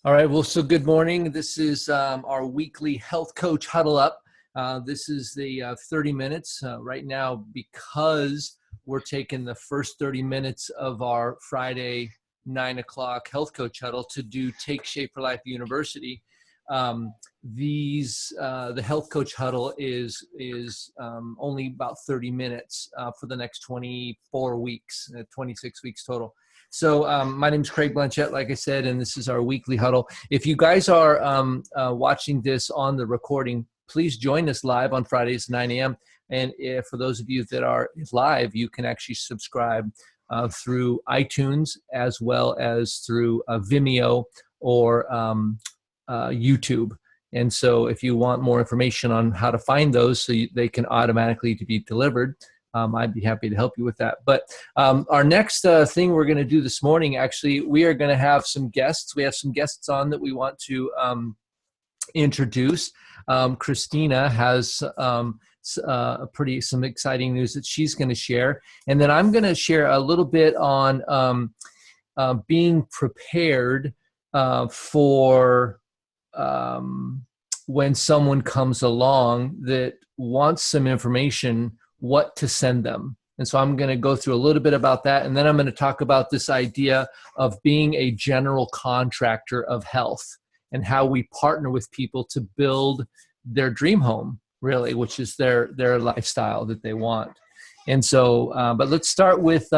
All right. Well, so good morning. This is our weekly health coach huddle up. This is the 30 minutes right now because we're taking the first 30 minutes of our Friday 9 o'clock health coach huddle to do Take Shape for Life University. The health coach huddle is only about 30 minutes for the next 24 weeks, 26 weeks total. So my name is Craig Blanchette, like I said, and this is our weekly huddle. If you guys are watching this on the recording, please join us live on Fridays, 9 a.m. And for those of you that are live, you can actually subscribe through iTunes as well as through Vimeo or YouTube. And so if you want more information on how to find those so they can automatically be delivered, I'd be happy to help you with that. But our next thing we're going to do this morning, actually, we are going to have some guests. We have some guests on that we want to introduce. Christina has some exciting news that she's going to share. And then I'm going to share a little bit on being prepared for when someone comes along that wants some information, what to send them. And so I'm going to go through a little bit about that. And then I'm going to talk about this idea of being a general contractor of health and how we partner with people to build their dream home, really, which is their lifestyle that they want. And so, but let's start with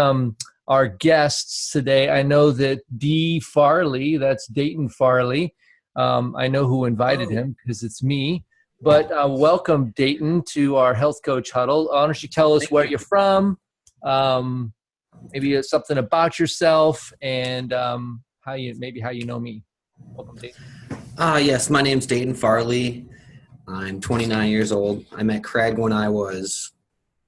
our guests today. I know that D. Farley, that's Dayton Farley. I know who invited him because it's me. But welcome, Dayton, to our Health Coach Huddle. Why don't you tell us where you're from, maybe something about yourself, and how you know me. Welcome, Dayton. Yes, my name's Dayton Farley. I'm 29 years old. I met Craig when I was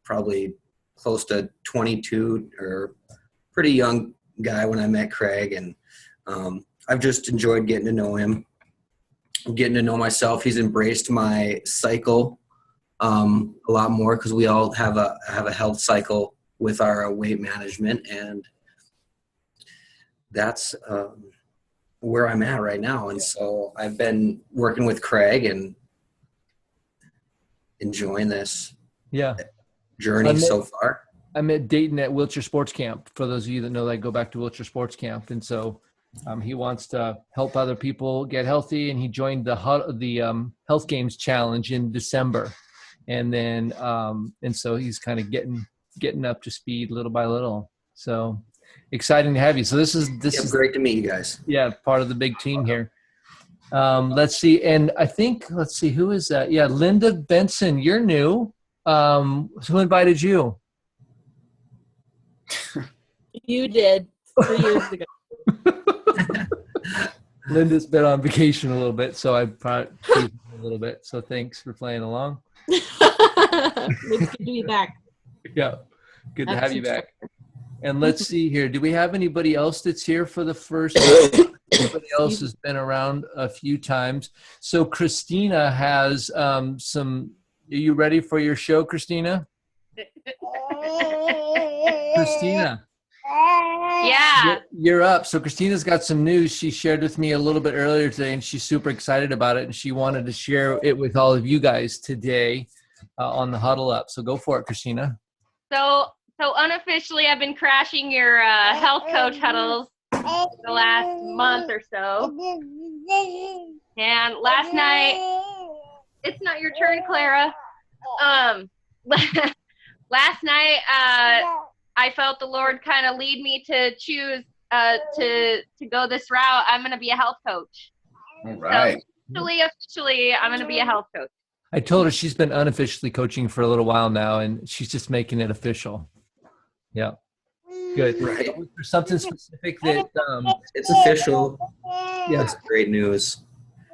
probably close to 22, or pretty young guy when I met Craig, and I've just enjoyed getting to know him. Getting to know myself. He's embraced my cycle a lot more because we all have a health cycle with our weight management, and that's where I'm at right now. And so I've been working with Craig and enjoying this journey so far. I met Dayton at Wiltshire Sports Camp. For those of you that know, I go back to Wiltshire Sports Camp, and so he wants to help other people get healthy, and he joined the Health Games Challenge in December, and then and so he's kind of getting up to speed little by little. So exciting to have you. So this is great to meet you guys. Yeah, part of the big team here. Let's see, and let's see who is that? Yeah, Linda Benson, you're new. Who invited you? You did 3 years ago. Linda's been on vacation a little bit, so I brought a little bit. So thanks for playing along. It's good to be back. Yeah, good to have you back. And let's see here. Do we have anybody else that's here for the first? Everybody else has been around a few times. So Christina has some. Are you ready for your show, Christina? Christina. Yeah. You're up. So Christina's got some news she shared with me a little bit earlier today, and she's super excited about it, and she wanted to share it with all of you guys today on the Huddle Up. So go for it, Christina. So unofficially, I've been crashing your health coach huddles the last month or so. And last night, it's not your turn, Clara. Last night, I felt the Lord kind of lead me to choose to go this route. I'm going to be a health coach. All right. So officially, I'm going to be a health coach. I told her she's been unofficially coaching for a little while now, and she's just making it official. Yeah. Good. Right. Was there something specific that it's official. Yeah. That's great news.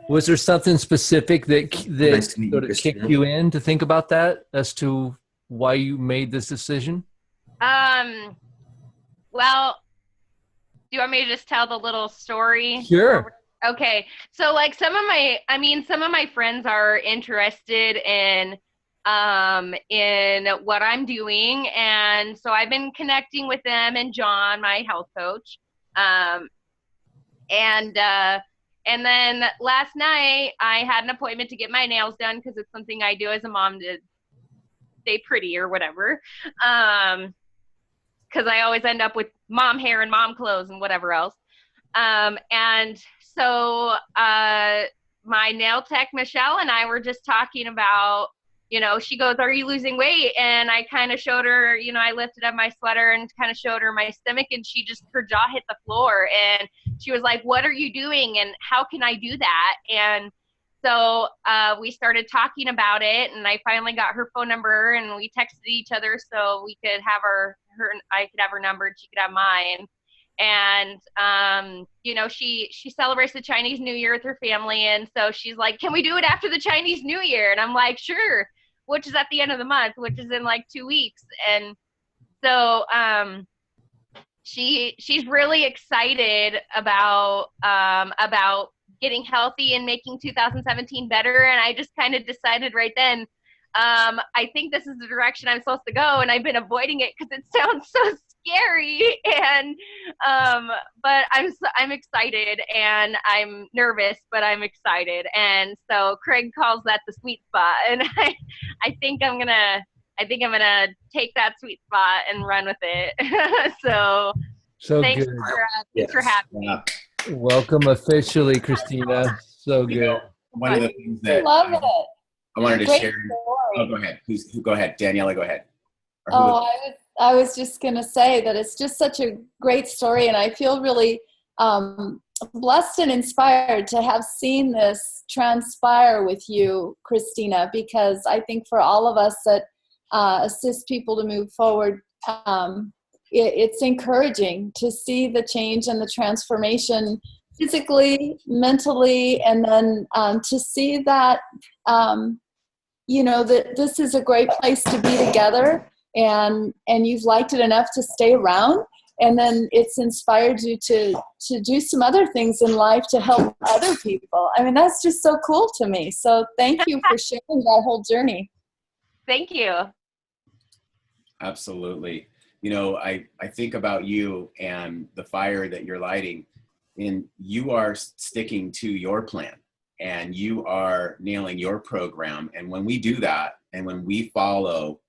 Was there something specific that Nice to meet sort you, of kicked Christina. you in to think about that as to why you made this decision? Well, do you want me to just tell the little story? Sure. Okay. So like some of my friends are interested in what I'm doing. And so I've been connecting with them and John, my health coach. And then last night I had an appointment to get my nails done because it's something I do as a mom to stay pretty or whatever. Because I always end up with mom hair and mom clothes and whatever else. And so my nail tech, Michelle, and I were just talking about, she goes, "Are you losing weight?" And I kind of showed her, I lifted up my sweater and kind of showed her my stomach, and her jaw hit the floor. And she was like, "What are you doing? And how can I do that?" And so we started talking about it, and I finally got her phone number, and we texted each other so we could have I could have her number and she could have mine. And she celebrates the Chinese New Year with her family, and so she's like, "Can we do it after the Chinese New Year?" And I'm like, "Sure," which is at the end of the month, which is in like 2 weeks. And so she's really excited about getting healthy and making 2017 better. And I just kind of decided right then, I think this is the direction I'm supposed to go, and I've been avoiding it because it sounds so scary. And but I'm excited, and I'm nervous, but I'm excited. And so Craig calls that the sweet spot, and I think I'm gonna take that sweet spot and run with it. So thanks good. Thanks for having me. Welcome officially, Christina. So good. One of the things that love it. I wanted to Great share. story. Oh, go ahead. Go ahead, Daniela. Go ahead. I was just going to say that it's just such a great story, and I feel really blessed and inspired to have seen this transpire with you, Christina, because I think for all of us that assist people to move forward, it's encouraging to see the change and the transformation physically, mentally, and then to see that that this is a great place to be together, and you've liked it enough to stay around, and then it's inspired you to do some other things in life to help other people. I mean, that's just so cool to me. So thank you for sharing that whole journey. Thank you. Absolutely. I think about you and the fire that you're lighting, and you are sticking to your plan, and you are nailing your program. And when we do that, and when we follow,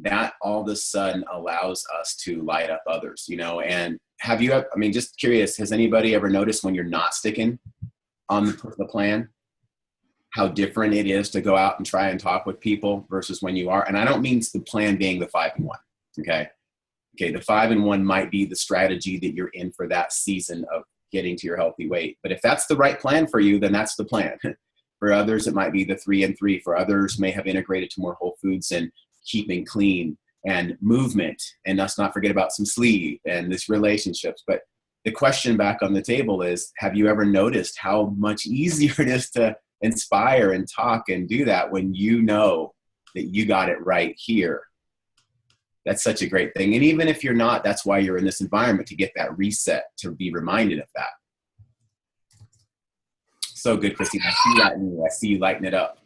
that all of a sudden allows us to light up others, and just curious, has anybody ever noticed when you're not sticking on the plan, how different it is to go out and try and talk with people versus when you are? And I don't mean the plan being the 5 and 1. Okay. The 5 and 1 might be the strategy that you're in for that season of getting to your healthy weight. But if that's the right plan for you, then that's the plan. For others, it might be the 3 and 3. For others, may have integrated to more whole foods and keeping clean and movement, and let's not forget about some sleep and this relationships. But the question back on the table is, have you ever noticed how much easier it is to inspire and talk and do that when you know that you got it right here? That's such a great thing. And even if you're not, that's why you're in this environment, to get that reset, to be reminded of that. So good, Christine. I see that in you. I see you lighting it up.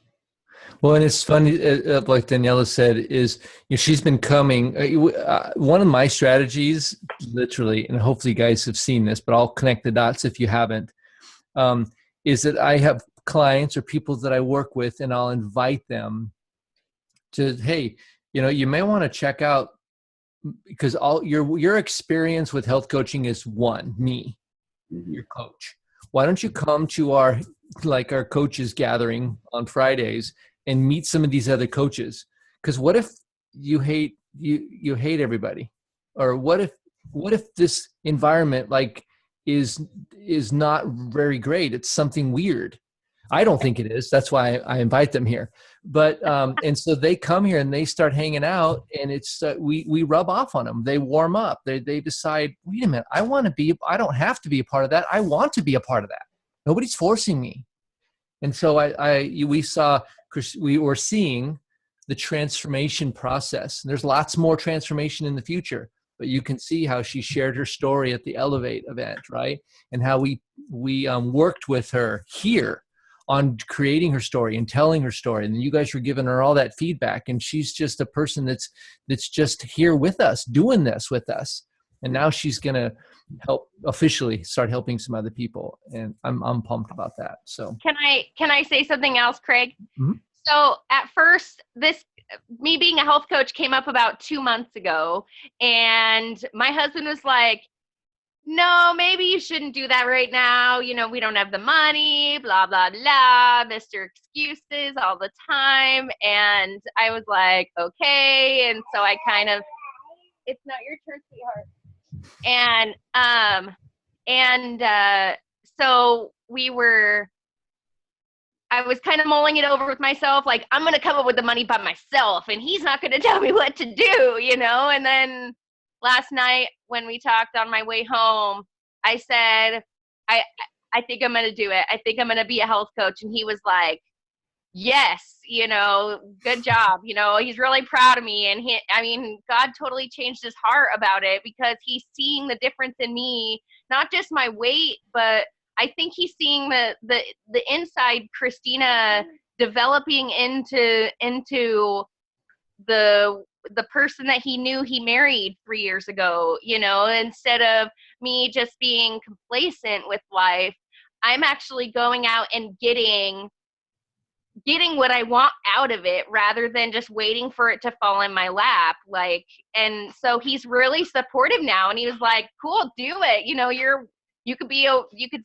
Well, and it's funny, like Daniela said, is she's been coming. One of my strategies, literally, and hopefully you guys have seen this, but I'll connect the dots if you haven't, is that I have clients or people that I work with, and I'll invite them to, hey, you may want to check out, because all your experience with health coaching is me, your coach. Why don't you come to our coaches gathering on Fridays and meet some of these other coaches? Because what if you hate everybody, or what if this environment is not very great? It's something weird. I don't think it is. That's why I invite them here. But and so they come here and they start hanging out, and it's we rub off on them. They warm up. They decide, wait a minute, I don't have to be a part of that. I want to be a part of that. Nobody's forcing me. And so we were seeing the transformation process. There's lots more transformation in the future, but you can see how she shared her story at the Elevate event, right? And how we worked with her here on creating her story and telling her story. And you guys were giving her all that feedback, and she's just a person that's just here with us, doing this with us. And now she's going to help officially start helping some other people. And I'm pumped about that. So Can I say something else, Craig? Mhm. So at first, me being a health coach came up about 2 months ago, and my husband was like, no, maybe you shouldn't do that right now. You know, we don't have the money, blah, blah, blah, Mr. Excuses all the time. And I was like, okay. And so I kind of, it's not your turn, sweetheart. So I was kind of mulling it over with myself, like, I'm going to come up with the money by myself, and he's not going to tell me what to do, you know? And then last night when we talked on my way home, I said, I think I'm going to do it. I think I'm going to be a health coach. And he was like, yes, you know, good job. You know, he's really proud of me. And God totally changed his heart about it, because he's seeing the difference in me, not just my weight, but I think he's seeing the inside Christina developing into the person that he knew he married 3 years ago, you know, instead of me just being complacent with life. I'm actually going out and getting what I want out of it, rather than just waiting for it to fall in my lap. Like, and so he's really supportive now, and he was like, cool, do it. You know, you could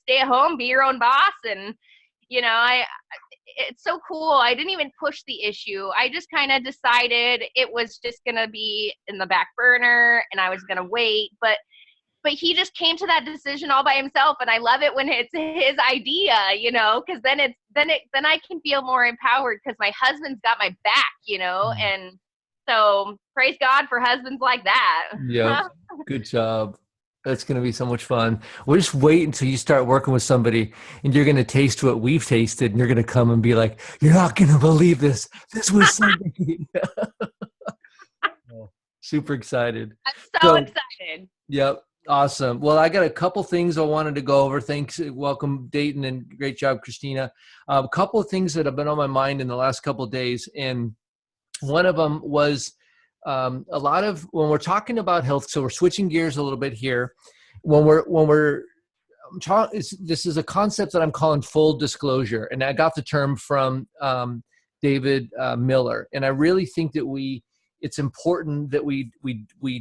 stay at home, be your own boss. And, you know, it's so cool. I didn't even push the issue. I just kind of decided it was just going to be in the back burner, and I was going to wait. But he just came to that decision all by himself. And I love it when it's his idea, you know, because then I can feel more empowered, because my husband's got my back, you know. And so praise God for husbands like that. yeah, good job. That's going to be so much fun. We'll just wait until you start working with somebody, and you're going to taste what we've tasted, and you're going to come and be like, you're not going to believe this. This was so good. Super excited. I'm so excited. Yep. Awesome. Well, I got a couple things I wanted to go over. Thanks. Welcome, Dayton, and great job, Christina. A couple of things that have been on my mind in the last couple of days. And one of them was a lot of, when we're talking about health, so we're switching gears a little bit here. This is a concept that I'm calling full disclosure. And I got the term from David Miller. And I really think that it's important that we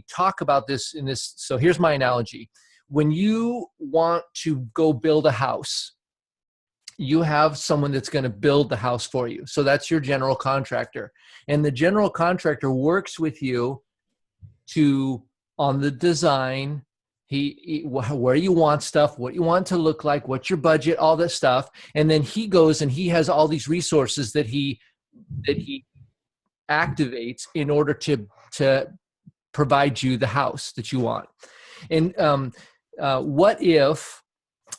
talk about this in this. So here's my analogy. When you want to go build a house, you have someone that's going to build the house for you. So that's your general contractor. And the general contractor works with you on the design, where you want stuff, what you want to look like, what's your budget, all that stuff. And then he goes and he has all these resources that he activates in order to provide you the house that you want. And what if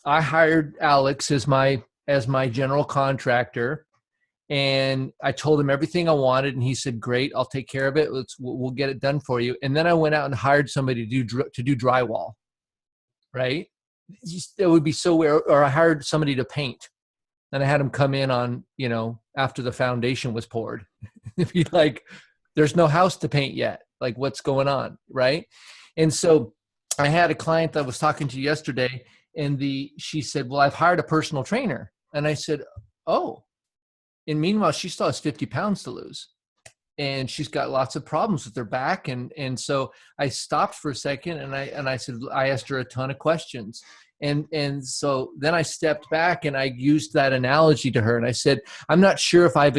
I hired Alex as my general contractor, and I told him everything I wanted, and he said, great, I'll take care of it. We'll get it done for you. And then I went out and hired somebody to do drywall, right? It would be so weird. Or I hired somebody to paint, and I had him come in on, you know, after the foundation was poured. It'd be like, there's no house to paint yet. Like, what's going on, right? And so I had a client that I was talking to yesterday, and she said, well, I've hired a personal trainer. And I said, oh. And meanwhile, she still has 50 pounds to lose. And she's got lots of problems with her back. And so I stopped for a second, and I said, I asked her a ton of questions. And so then I stepped back, and I used that analogy to her. And I said, I'm not sure if I've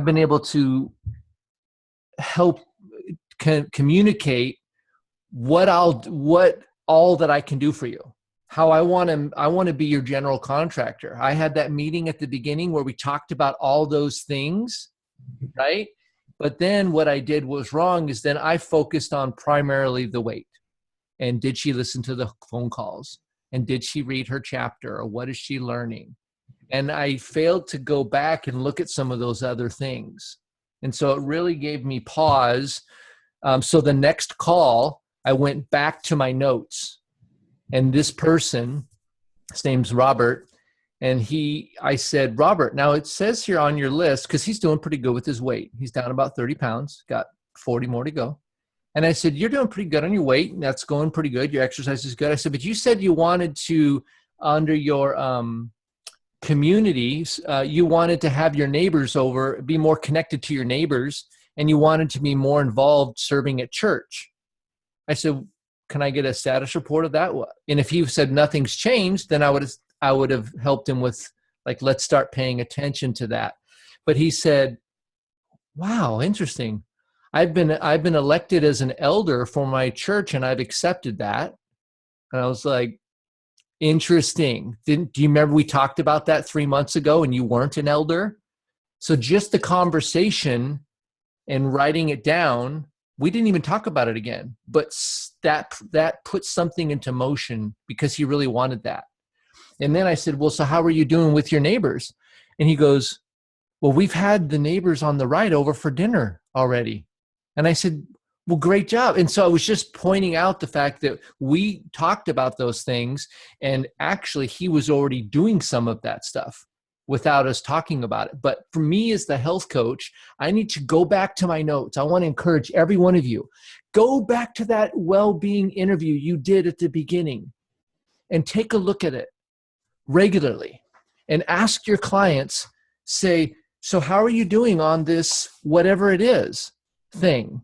been able to help communicate what all that I can do for you. How I want to be your general contractor. I had that meeting at the beginning where we talked about all those things, right? But then what I did was wrong is then I focused on primarily the weight. And did she listen to the phone calls? And did she read her chapter? Or what is she learning? And I failed to go back and look at some of those other things. And so it really gave me pause. So the next call, I went back to my notes. And this person, his name's Robert, and I said, Robert, now it says here on your list, because he's doing pretty good with his weight. He's down about 30 pounds, got 40 more to go. And I said, you're doing pretty good on your weight. And that's going pretty good. Your exercise is good. I said, but you said you wanted to, under your communities, you wanted to have your neighbors over, be more connected to your neighbors, and you wanted to be more involved serving at church. I said, can I get a status report of that? And if he said nothing's changed, then I would have helped him with, like, let's start paying attention to that. But he said, wow, interesting. I've been elected as an elder for my church, and I've accepted that. And I was like, interesting. Do you remember we talked about that 3 months ago and you weren't an elder? So just the conversation and writing it down, we didn't even talk about it again, but that put something into motion because he really wanted that. And then I said, well, so how are you doing with your neighbors? And he goes, well, we've had the neighbors on the right over for dinner already. And I said, well, great job. And so I was just pointing out the fact that we talked about those things, and actually he was already doing some of that stuff without us talking about it. But for me as the health coach, I need to go back to my notes. I want to encourage every one of you, go back to that well-being interview you did at the beginning and take a look at it regularly and ask your clients, say, so how are you doing on this, whatever it is, thing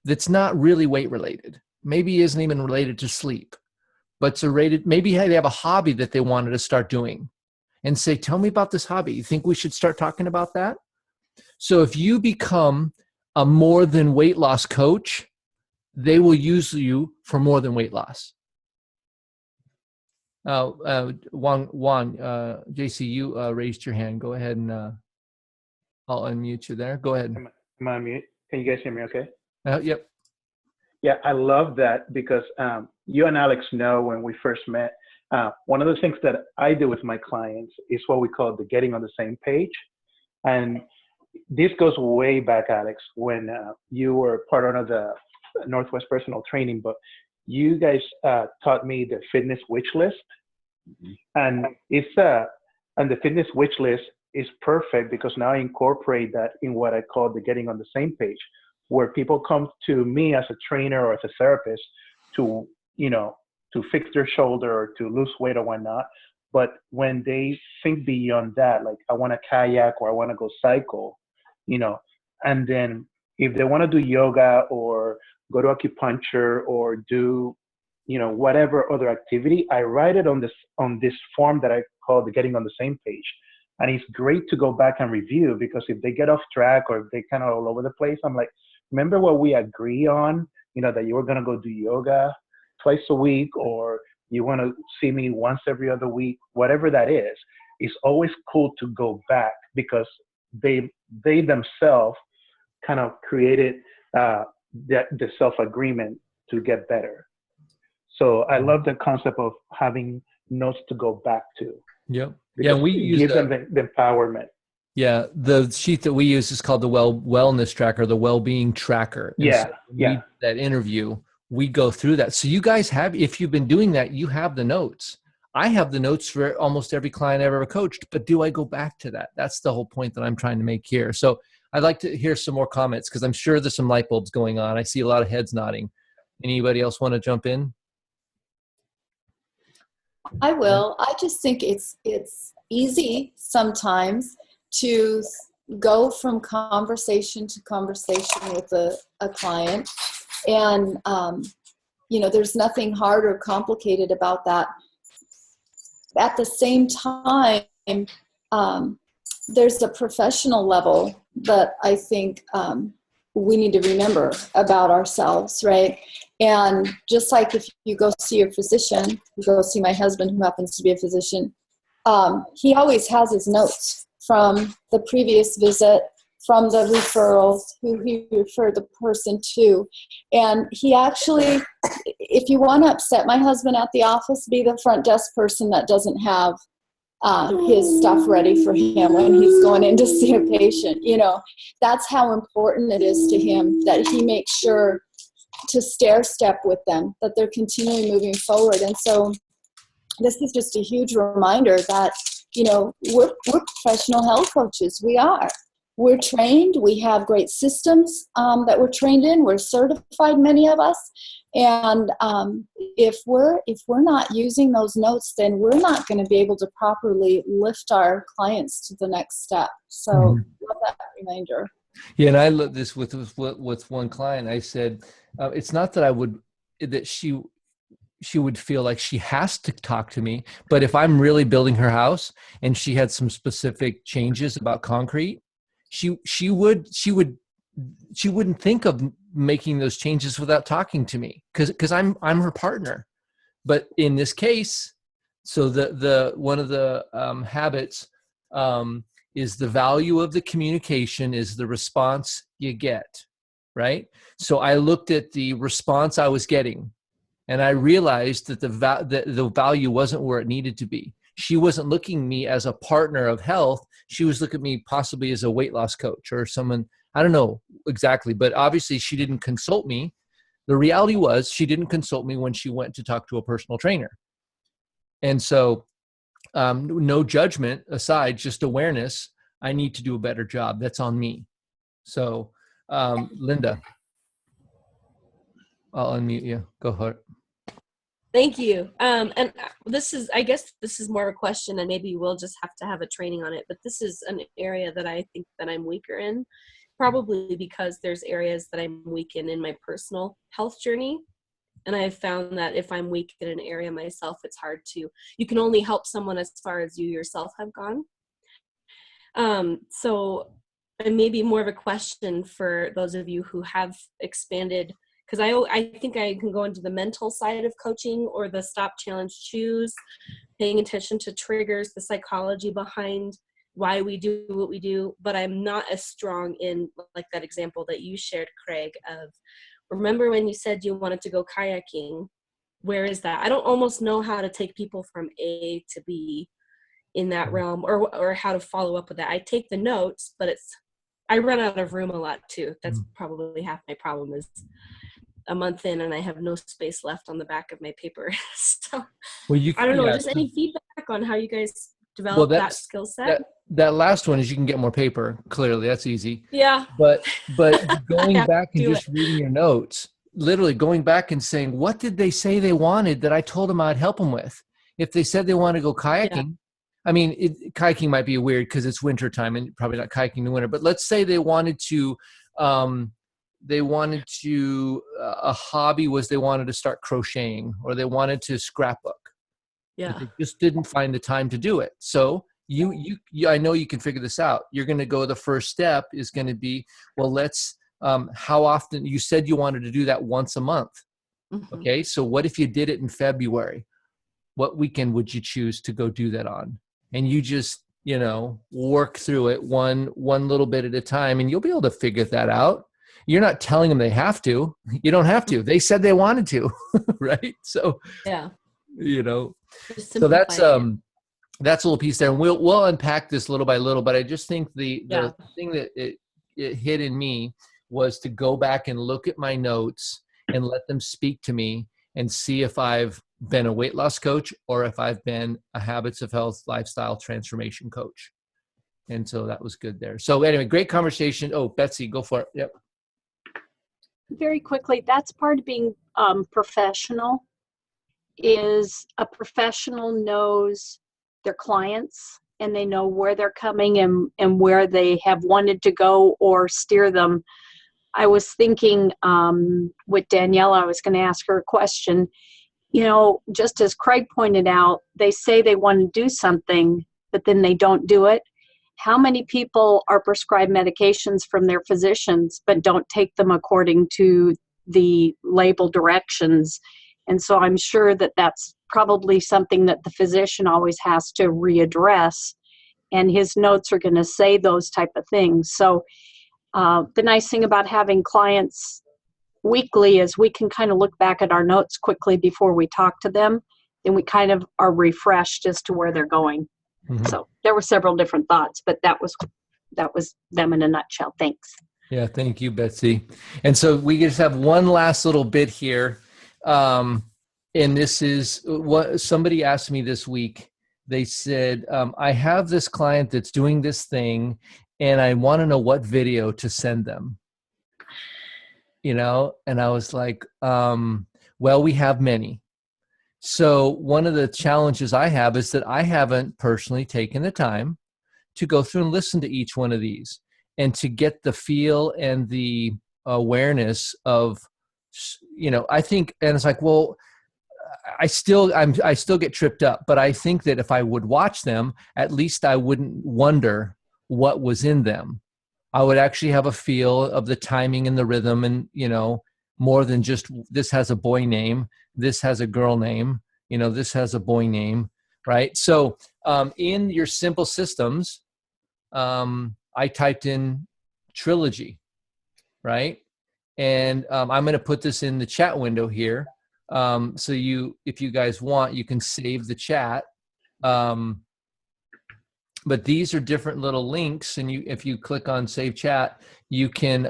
that's not really weight related? Maybe isn't even related to sleep, but it's maybe they have a hobby that they wanted to start doing, and say, tell me about this hobby. You think we should start talking about that? So if you become a more than weight loss coach, they will use you for more than weight loss. Juan, JC, you raised your hand. Go ahead, and I'll unmute you there. Go ahead. Am I on mute? Can you guys hear me okay? Yep. Yeah, I love that because you and Alex know when we first met, one of the things that I do with my clients is what we call the getting on the same page. And this goes way back, Alex, when you were part of the Northwest Personal Training, but you guys taught me the fitness wish list. And and the fitness wish list is perfect because now I incorporate that in what I call the getting on the same page, where people come to me as a trainer or as a therapist to, to fix their shoulder or to lose weight or whatnot. But when they think beyond that, like I want to kayak or I want to go cycle, and then if they want to do yoga or go to acupuncture or do, whatever other activity, I write it on this form that I call the getting on the same page. And it's great to go back and review, because if they get off track or if they kind of all over the place, I'm like, remember what we agree on, that you were going to go do yoga twice a week, or you want to see me once every other week, whatever that is. It's always cool to go back because they themselves kind of created the self-agreement to get better. So I love the concept of having notes to go back to. Yep. Yeah, we use give them the empowerment. Yeah, the sheet that we use is called the wellness tracker, the well-being tracker. And yeah, so that interview, we go through that. So you guys have, if you've been doing that, you have the notes. I have the notes for almost every client I've ever coached, but do I go back to that? That's the whole point that I'm trying to make here. So I'd like to hear some more comments because I'm sure there's some light bulbs going on. I see a lot of heads nodding. Anybody else want to jump in? I will. I just think it's easy sometimes to go from conversation to conversation with a client. And, there's nothing hard or complicated about that. At the same time, there's a professional level that I think we need to remember about ourselves, right? And just like if you go see your physician, you go see my husband who happens to be a physician, he always has his notes from the previous visit, from the referrals, who he referred the person to. And he actually, if you want to upset my husband at the office, be the front desk person that doesn't have his stuff ready for him when he's going in to see a patient. That's how important it is to him that he makes sure to stair step with them, that they're continually moving forward. And so this is just a huge reminder that, we're professional health coaches. We are. we're trained. We have great systems that we're trained in. We're certified, many of us. And if we're not using those notes, then we're not going to be able to properly lift our clients to the next step. So love that reminder. Yeah, and I looked this with one client. I said, it's not that she would feel like she has to talk to me, but if I'm really building her house and she had some specific changes about concrete, she wouldn't think of making those changes without talking to me because I'm her partner. But in this case, so the one of the habits is the value of the communication is the response you get, right? So I looked at the response I was getting, and I realized that the value wasn't where it needed to be. She wasn't looking at me as a partner of health. She was looking at me possibly as a weight loss coach or someone, I don't know exactly, but obviously she didn't consult me. The reality was she didn't consult me when she went to talk to a personal trainer. And so no judgment aside, just awareness, I need to do a better job. That's on me. So Linda, I'll unmute you. Go ahead. Thank you. And I guess this is more of a question, and maybe we'll just have to have a training on it, but this is an area that I think that I'm weaker in, probably because there's areas that I'm weak in my personal health journey. And I've found that if I'm weak in an area myself, it's hard you can only help someone as far as you yourself have gone. So and maybe more of a question for those of you who have expanded, because I think I can go into the mental side of coaching or the stop, challenge, choose, paying attention to triggers, the psychology behind why we do what we do, but I'm not as strong in like that example that you shared, Craig, of remember when you said you wanted to go kayaking, where is that? I don't almost know how to take people from A to B in that realm or how to follow up with that. I take the notes, but I run out of room a lot too. That's probably half my problem is a month in and I have no space left on the back of my paper. So Well, I don't know, just any feedback on how you guys develop that skill set? That last one is you can get more paper. Clearly, that's easy. Yeah. But going back and just reading your notes, literally going back and saying, what did they say they wanted that I told them I'd help them with? If they said they want to go kayaking, I mean, kayaking might be weird because it's winter time and probably not kayaking in the winter. But let's say they wanted to, a hobby was they wanted to start crocheting or they wanted to scrapbook. Yeah. But they just didn't find the time to do it. So you I know you can figure this out. You're going to go, the first step is going to be, well, let's, how often, you said you wanted to do that once a month. Mm-hmm. Okay. So what if you did it in February? What weekend would you choose to go do that on? And you just, work through it one little bit at a time, and you'll be able to figure that out. You're not telling them they have to. You don't have to. They said they wanted to, right? So, yeah, so that's a little piece there, and we'll unpack this little by little. But I just think the thing that it hit in me was to go back and look at my notes and let them speak to me and see if I've been a weight loss coach or if I've been a habits of health lifestyle transformation coach. And so that was good there. So anyway, great conversation. Oh, Betsy, go for it. Yep. Very quickly, that's part of being professional, is a professional knows their clients and they know where they're coming and where they have wanted to go or steer them. I was thinking with Daniela, I was going to ask her a question. Just as Craig pointed out, they say they want to do something, but then they don't do it. How many people are prescribed medications from their physicians, but don't take them according to the label directions? And so I'm sure that that's probably something that the physician always has to readdress, and his notes are going to say those type of things. So the nice thing about having clients weekly is we can kind of look back at our notes quickly before we talk to them, and we kind of are refreshed as to where they're going. Mm-hmm. So there were several different thoughts, but that was them in a nutshell. Thanks. Yeah, thank you, Betsy. And so we just have one last little bit here. And this is what somebody asked me this week. They said, I have this client that's doing this thing and I want to know what video to send them, and I was like, well, we have many. So one of the challenges I have is that I haven't personally taken the time to go through and listen to each one of these and to get the feel and the awareness of, I think, and it's like, well, I still get tripped up, but I think that if I would watch them, at least I wouldn't wonder what was in them. I would actually have a feel of the timing and the rhythm, and more than just this has a boy name, this has a girl name, this has a boy name, right? So in your simple systems, I typed in trilogy, right? And I'm going to put this in the chat window here. So if you guys want, you can save the chat. But these are different little links, and if you click on save chat, you can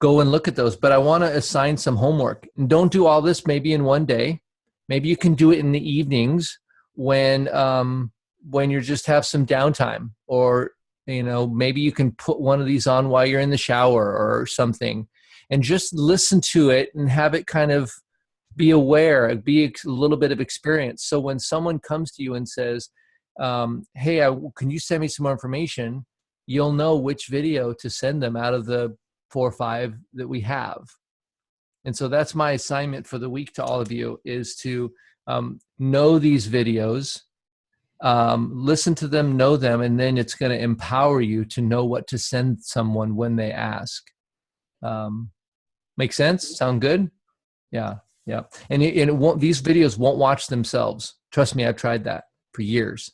go and look at those. But I want to assign some homework. And don't do all this maybe in one day. Maybe you can do it in the evenings when you just have some downtime, or maybe you can put one of these on while you're in the shower or something, and just listen to it and have it kind of be aware, be a little bit of experience. So when someone comes to you and says, hey, can you send me some more information? You'll know which video to send them out of the 4 or 5 that we have. And so that's my assignment for the week to all of you, is to know these videos, listen to them, know them, and then it's going to empower you to know what to send someone when they ask. Make sense? Sound good? Yeah. Yeah. And it won't, these videos won't watch themselves. Trust me, I've tried that for years.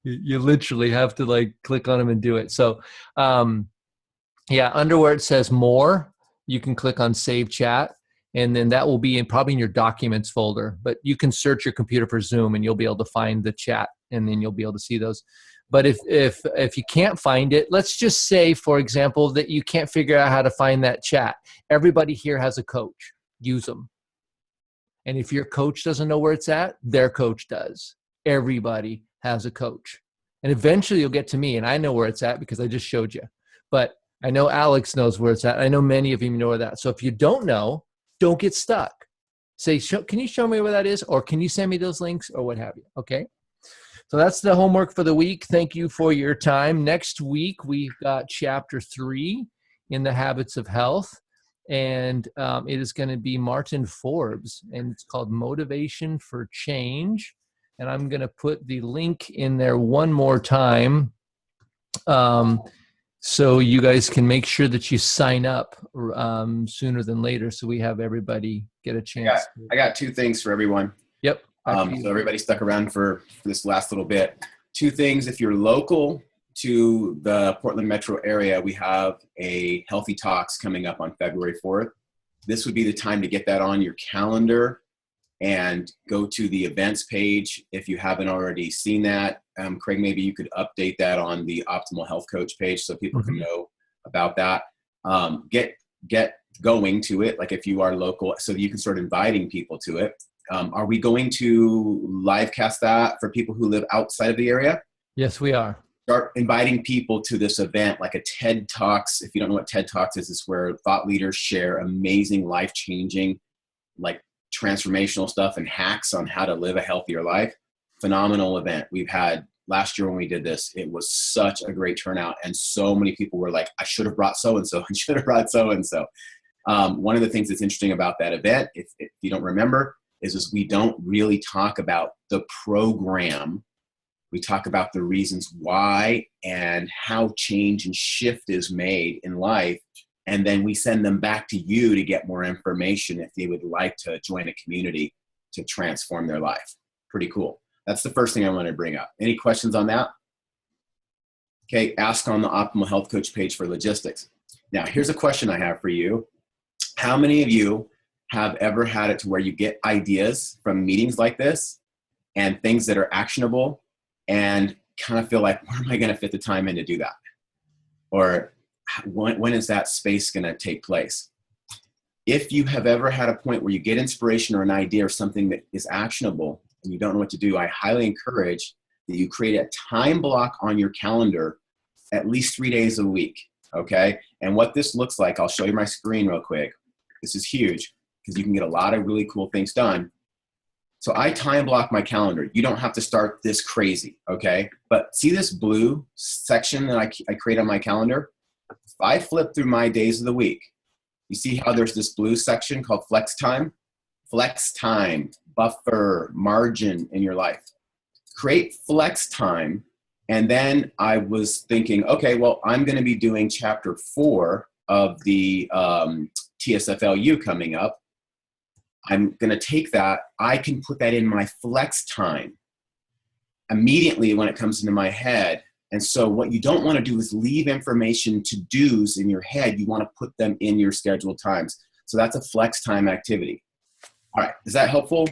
You literally have to click on them and do it. So, under where it says more, you can click on save chat, and then that will be probably in your documents folder, but you can search your computer for Zoom and you'll be able to find the chat, and then you'll be able to see those. But if you can't find it, let's just say, for example, that you can't figure out how to find that chat. Everybody here has a coach. Use them. And if your coach doesn't know where it's at, their coach does. Everybody has a coach. And eventually you'll get to me, and I know where it's at because I just showed you. But I know Alex knows where it's at. I know many of you know where that. So if you don't know, don't get stuck. Say, can you show me where that is? Or can you send me those links, or what have you? Okay. So that's the homework for the week. Thank you for your time. Next week, we've got chapter 3 in the Habits of Health. And it is going to be Martin Forbes, and it's called Motivation for Change. And I'm going to put the link in there one more time, so you guys can make sure that you sign up sooner than later, so we have everybody get a chance. I got 2 things for everyone. Yep. So everybody stuck around for this last little bit. 2 things. If you're local to the Portland metro area, we have a Healthy Talks coming up on February 4th. This would be the time to get that on your calendar and go to the events page if you haven't already seen that. Craig, maybe you could update that on the Optimal Health Coach page so people can know about that. Get going to it, like if you are local, so you can start inviting people to it. Are we going to live cast that for people who live outside of the area? Yes, we are. Start inviting people to this event, like a TED Talks. If you don't know what TED Talks is, it's where thought leaders share amazing, life-changing, transformational stuff and hacks on how to live a healthier life. Phenomenal event. We've had last year when we did this, it was such a great turnout, and so many people were like, I should have brought so-and-so, I should have brought so-and-so. One of the things that's interesting about that event, if you don't remember, is we don't really talk about the program. We talk about the reasons why and how change and shift is made in life. And then we send them back to you to get more information if they would like to join a community to transform their life. Pretty cool. That's the first thing I want to bring up. Any questions on that? Okay, ask on the Optimal Health Coach page for logistics. Now, here's a question I have for you. How many of you have ever had it to where you get ideas from meetings like this and things that are actionable and kind of feel like, where am I going to fit the time in to do that? Or when is that space going to take place? If you have ever had a point where you get inspiration or an idea or something that is actionable and you don't know what to do, I highly encourage that you create a time block on your calendar at least 3 days a week, okay? And what this looks like, I'll show you my screen real quick. This is huge because you can get a lot of really cool things done. So I time block my calendar. You don't have to start this crazy, okay? But see this blue section that I create on my calendar? If I flip through my days of the week, you see how there's this blue section called flex time? Flex time, buffer, margin in your life. Create flex time. And then I was thinking, okay, well, I'm going to be doing chapter 4 of the TSFLU coming up. I'm going to take that. I can put that in my flex time immediately when it comes into my head. And so what you don't want to do is leave information to do's in your head. You want to put them in your scheduled times. So that's a flex time activity. All right. Is that helpful?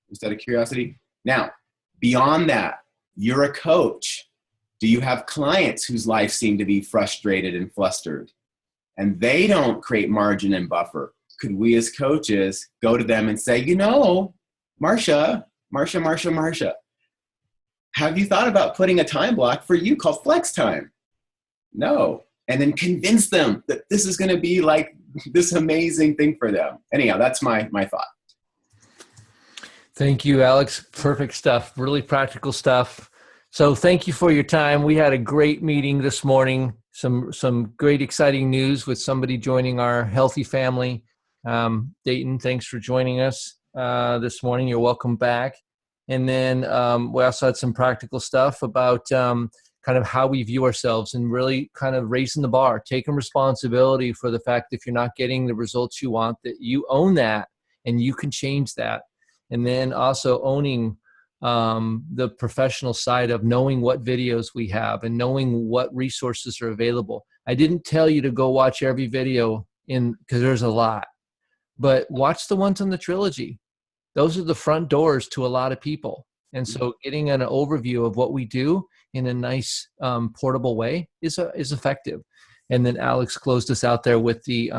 Just out of curiosity. Now, beyond that, you're a coach. Do you have clients whose lives seem to be frustrated and flustered and they don't create margin and buffer? Could we as coaches go to them and say, you know, Marcia, have you thought about putting a time block for you called flex time? No. And then convince them that this is going to be like this amazing thing for them. Anyhow, that's my thought. Thank you, Alex. Perfect stuff. Really practical stuff. So thank you for your time. We had a great meeting this morning. Some great exciting news with somebody joining our healthy family. Dayton, thanks for joining us this morning. You're welcome back. And then we also had some practical stuff about kind of how we view ourselves and really kind of raising the bar, taking responsibility for the fact that if you're not getting the results you want, that you own that and you can change that. And then also owning the professional side of knowing what videos we have and knowing what resources are available. I didn't tell you to go watch every video because there's a lot, but watch the ones on the trilogy. Those are the front doors to a lot of people. And so getting an overview of what we do in a nice portable way is effective. And then Alex closed us out there with the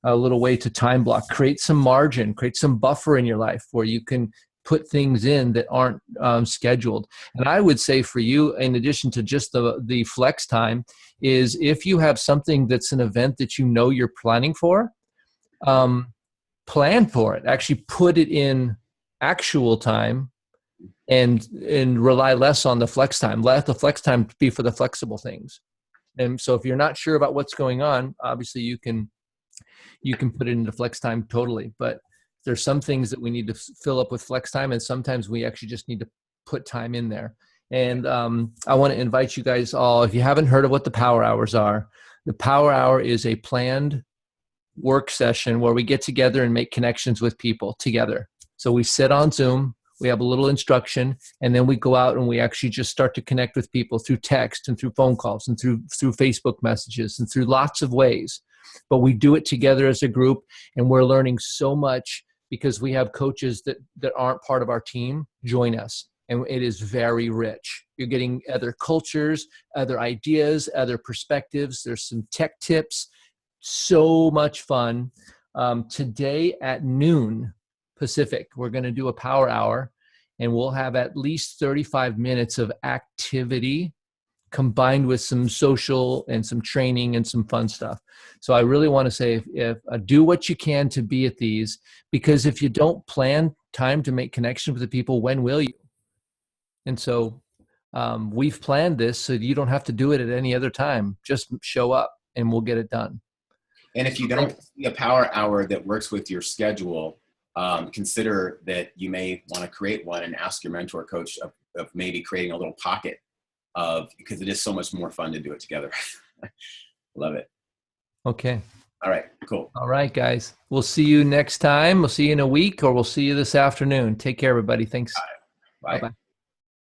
a little way to time block, create some margin, create some buffer in your life where you can put things in that aren't scheduled. And I would say for you, in addition to just the flex time, is if you have something that's an event that you know you're planning for, plan for it. Actually put it in actual time and rely less on the flex time. Let the flex time be for the flexible things. And so if you're not sure about what's going on, obviously you can put it into flex time totally. But there's some things that we need to fill up with flex time, and sometimes we actually just need to put time in there. And I want to invite you guys all, if you haven't heard of what the Power Hours are, the Power Hour is a planned work session where we get together and make connections with people together. So we sit on Zoom, we have a little instruction, and then we go out and we actually just start to connect with people through text and through phone calls and through Facebook messages and through lots of ways. But we do it together as a group, and we're learning so much because we have coaches that aren't part of our team join us. And it is very rich. You're getting other cultures, other ideas, other perspectives. There's some tech tips. So much fun. Today at noon Pacific, we're going to do a Power Hour, and we'll have at least 35 minutes of activity combined with some social and some training and some fun stuff. So I really want to say, if do what you can to be at these, because if you don't plan time to make connection with the people, when will you? And so we've planned this so you don't have to do it at any other time. Just show up and we'll get it done. And if you don't see a Power Hour that works with your schedule, consider that you may want to create one and ask your mentor coach of maybe creating a little pocket because it is so much more fun to do it together. Love it. Okay. All right, cool. All right, guys. We'll see you next time. We'll see you in a week, or we'll see you this afternoon. Take care, everybody. Thanks. Bye. Bye-bye.